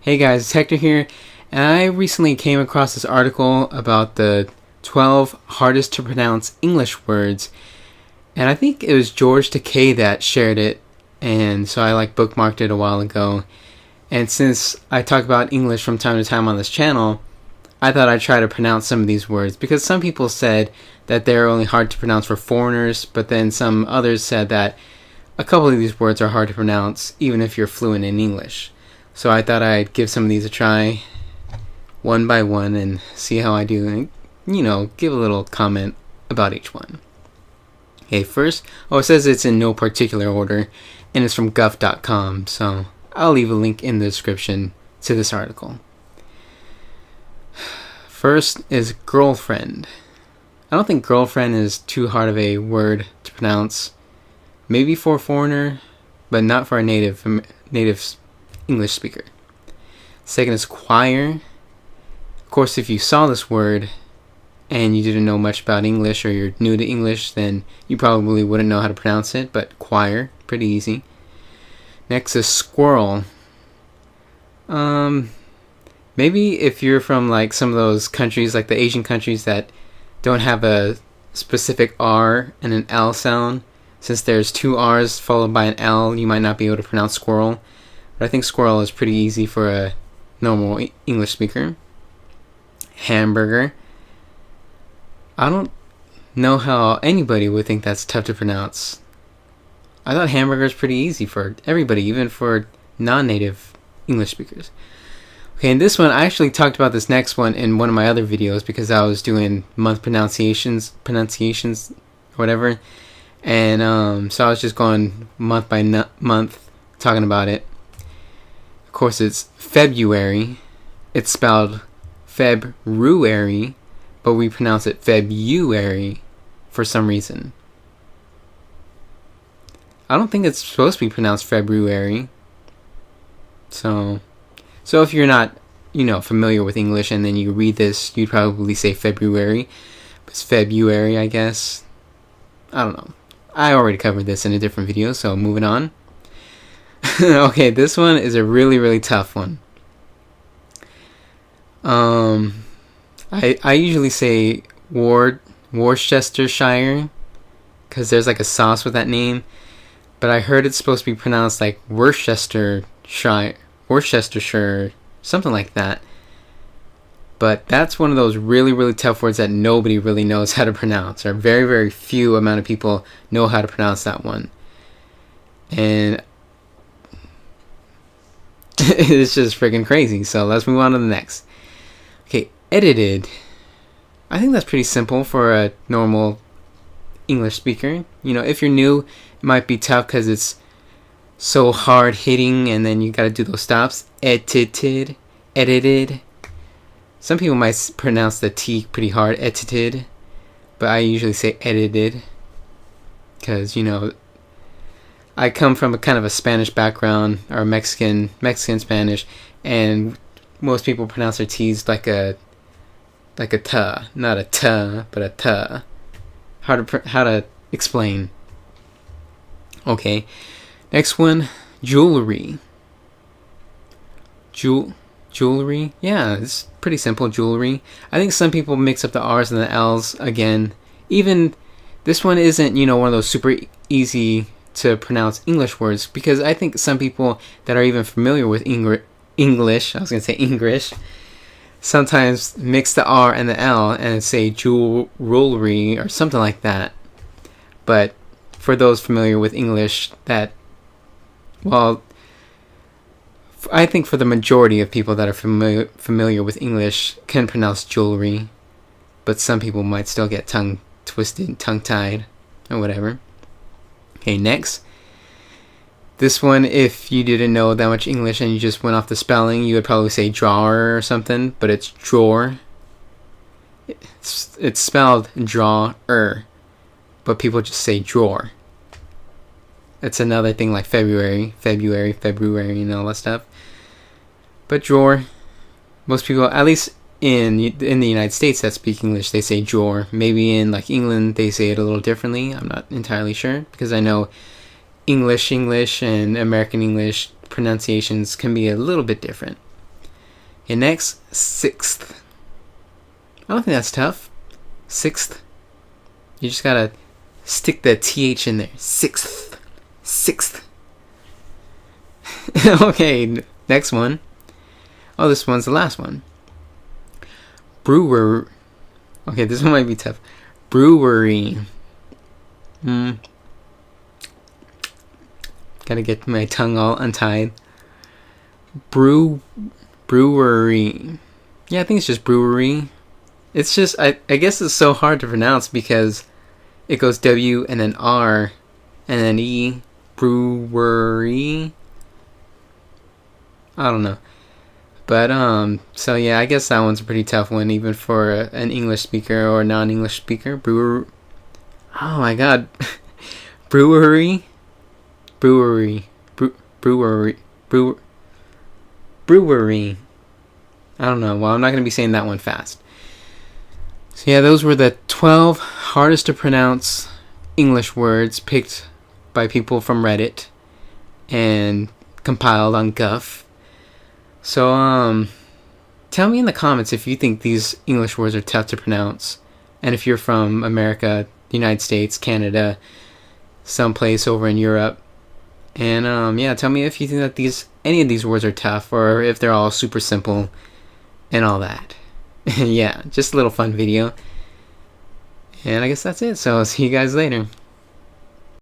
Hey guys, it's Hector here, and I recently came across this article about the 12 hardest to pronounce English words, and I think it was George Takei that shared it, and so I bookmarked it a while ago. And since I talk about English from time to time on this channel, I thought I'd try to pronounce some of these words, because some people said that they're only hard to pronounce for foreigners, but then some others said that a couple of these words are hard to pronounce even if you're fluent in English. So I thought I'd give some of these a try one by one and see how I do, and give a little comment about each one. Okay, first, it says it's in no particular order, and it's from guff.com, so I'll leave a link in the description to this article. First is girlfriend. I don't think girlfriend is too hard of a word to pronounce. Maybe for a foreigner, but not for a native English speaker. Second is choir. Of course, if you saw this word and you didn't know much about English, or you're new to English, then you probably wouldn't know how to pronounce it, but choir, pretty easy. Next is squirrel. Maybe if you're from some of those countries, like the Asian countries that don't have a specific R and an L sound, since there's two R's followed by an L, you might not be able to pronounce squirrel. But I think squirrel is pretty easy for a normal English speaker. Hamburger. I don't know how anybody would think that's tough to pronounce. I thought hamburger is pretty easy for everybody, even for non-native English speakers. Okay, and this one, I actually talked about this next one in one of my other videos because I was doing month pronunciations, or whatever. And so I was just going month by month talking about it. Of course, it's February. It's spelled February, but we pronounce it February for some reason. I don't think it's supposed to be pronounced February. So if you're not, familiar with English and then you read this, you'd probably say February. But it's February, I guess. I don't know. I already covered this in a different video, so moving on. Okay, this one is a really, really tough one. I usually say Worcestershire because there's a sauce with that name, but I heard it's supposed to be pronounced like Worcestershire, something like that. But that's one of those really, really tough words that nobody really knows how to pronounce, or very, very few amount of people know how to pronounce that one. And it's just freaking crazy. So let's move on to the next. Okay, edited. I think that's pretty simple for a normal English speaker. If you're new, it might be tough because it's so hard hitting, and then you gotta do those stops. Edited. Some people might pronounce the T pretty hard, edited, but I usually say edited because I come from a kind of a Spanish background, or Mexican Spanish, and most people pronounce their T's like a T, not a T, but a T. How to explain? Okay, next one, jewelry. Jewelry, yeah, it's pretty simple. Jewelry. I think some people mix up the R's and the L's again. Even this one isn't one of those super easy to pronounce English words, because I think some people that are even familiar with English, sometimes mix the R and the L and say jewelry or something like that. But for those familiar with English, I think for the majority of people that are familiar with English can pronounce jewelry, but some people might still get tongue-tied, or whatever. Okay, next. This one, if you didn't know that much English and you just went off the spelling, you would probably say drawer or something, but it's drawer. It's spelled drawer, but people just say drawer. It's another thing like February, and all that stuff. But drawer, most people, at least in the United States that speak English, they say drawer. Maybe in England they say it a little differently. I'm not entirely sure, because I know English and American English pronunciations can be a little bit different. Okay, next, sixth. I don't think that's tough. Sixth. You just gotta stick the TH in there. Sixth. Sixth. Okay, next one. Oh, this one's the last one. Brewer. Okay, this one might be tough. Brewery. Gotta get my tongue all untied. Brewery. Yeah, I think it's just brewery. It's just, I guess it's so hard to pronounce because it goes W and then R and then E. Brewery. I don't know. But, so yeah, I guess that one's a pretty tough one, even for an English speaker or non-English speaker. Brewer. Oh my god. Brewery. Brewery. Brewery. Brewery. I don't know. Well, I'm not going to be saying that one fast. So yeah, those were the 12 hardest to pronounce English words picked by people from Reddit and compiled on Guff. So, tell me in the comments if you think these English words are tough to pronounce. And if you're from America, the United States, Canada, someplace over in Europe. And, yeah, tell me if you think that any of these words are tough or if they're all super simple and all that. Yeah, just a little fun video. And I guess that's it. So I'll see you guys later.